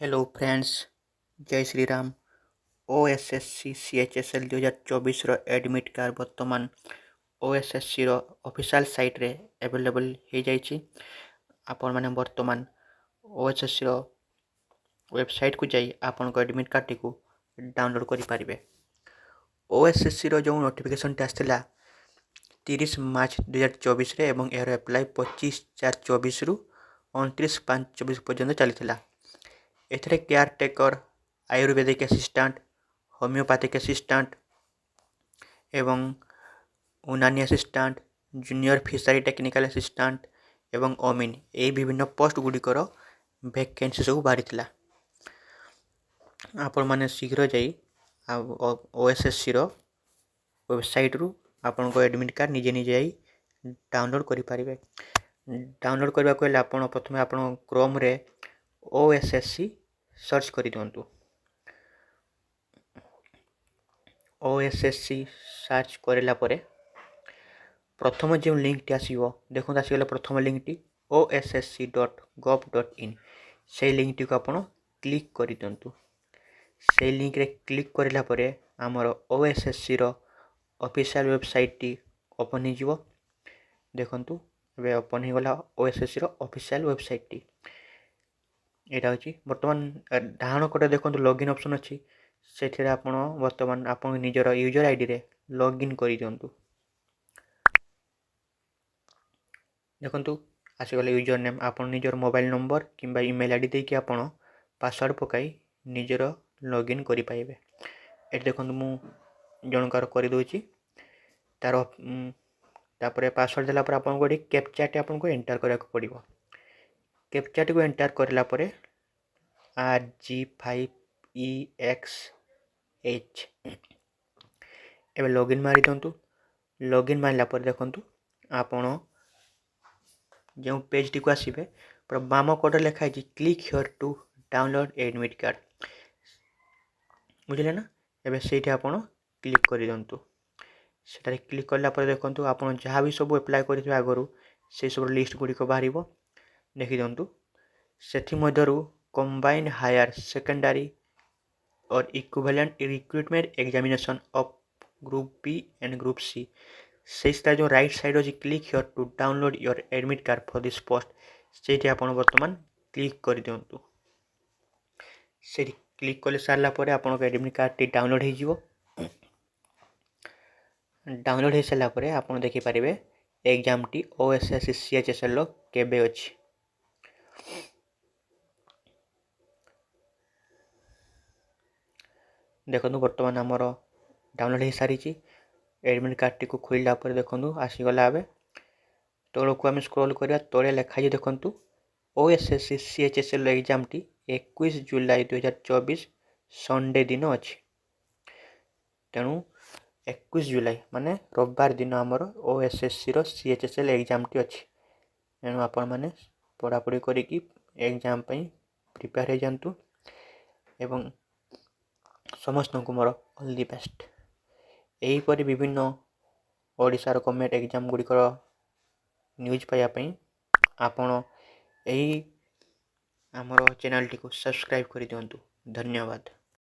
Hello friends, जय Shri Ram. OSSC CHSL 2024 admit card बर्तमान OSSC official site रे अवेलेबल हो जाइए। आपण माने बर्तमान ओएसएससी वेबसाइट को जाई आपण को एडमिट कार्ड टी डाउनलोड करि पारिबे। ओएसएससी जो नोटिफिकेशन आसला 30 मार्च 2024 रे एवं यार अप्लाई 25/4/24 रु 29/5/24 पर्यंत चली। एथरे caretaker, ayurvedic assistant, homeopathic assistant एवं unani assistant, junior fishery technical assistant एवं ओमिन ये विभिन्न पोस्ट गुड़िकर वैकेंसी सब बाहरी। आपण मैंने शीघ्र जाई ओएसएससी वेबसाइट रु आपण को एडमिट कार्ड निजे निजे डाउनलोड करें। डाउनलोड करने को आपण प्रथम आपण क्रोम रे ओएसएससी सर्च कर दिंतु। ओएसएससी सर्च करला परे प्रथम जो लिंक टी आसीबो देखो आसीगला। प्रथम लिंक टी ossc.gov.in से लिंक टी को आपण क्लिक कर दिंतु। से लिंक रे क्लिक करला परे हमर ओएसएससी रो ऑफिशियल वेबसाइट टी ओपन हो जिवो। देखंतु एबे ओपन हो गला ओएसएससी रो ऑफिशियल वेबसाइट टी। एटा होची वर्तमान डाहाण कोटे देखंतु लॉगिन ऑप्शन अछि। से आपण वर्तमान आपण निजर यूजर आईडी रे लॉगिन करि दियंतु। देखंतु आसीगले यूजर नेम आपण निजर मोबाइल नंबर किंबा ईमेल आईडी देकी आपण पासवर्ड पकाई निजर लॉगिन करि पाइबे। एट देखंतु मु जनकार करि दोची तार तापरे पासवर्ड देला पर आपण गोडी कैप्चा टे आपण को एंटर करा को पड़िबो। कैप्चा टी को एंटर करला परे RG5EXH एबे लॉगिन मारि दंतु। लॉगिन मारला पर देखंतु आपण जो पेज टी को आसीबे पर बाम कोड लिखा है click here to download admit card बुझले ना। एबे सेठी आपण क्लिक करि दंतु। सेटारे क्लिक करला पर देखंतु आपण जहाँ भी सब अप्लाई करिथिबे आगरु से सब लिस्ट गुडी को बाहरिबो। देखि दंतु सेठी मधरु कंबाइंड हायर सेकेंडरी और equivalent recruitment examination of group B and group C से जो राइट साइड अछि click here to download your admit card for this post सेठी आपण वर्तमान क्लिक कर दियंतु। सेठी क्लिक कर सारला परे आपण को एडमिट कार्ड टी डाउनलोड हो जिवो। डाउनलोड हो सारला परे आपण देखि पारिबे एग्जाम टी ओएसएससी सीएचएसएल लो केबे अछि। देखो बर्तमान आमर डाउनलोड हो सारी एडमिट कार्ड टी को खोलला पर देखो आसीगला। ए तौल को आम स्क्रॉल करिया तले लिखा है देखो ओएसएससी सीएचएसएल एग्जाम टी 21 जुलाई 2024 संडे दिन अच्छी। तेणु 21 जुलाई माने रविवार दिन आमर ओएसएससी रो सीएचएसएल एग्जाम टी अच्छी। तेणु आपण माने पढ़ापढ़ी करिकी एग्जाम पई प्रिपेयर हो जातु एवं समस्त को मोर ऑल दी बेस्ट। यही परि विभिन्न ओडिशार गवर्नमेंट एग्जाम गुड़िकर न्यूज पाइबापी आपण यही आमर चैनल टी को सब्सक्राइब कर दियंतु। धन्यवाद।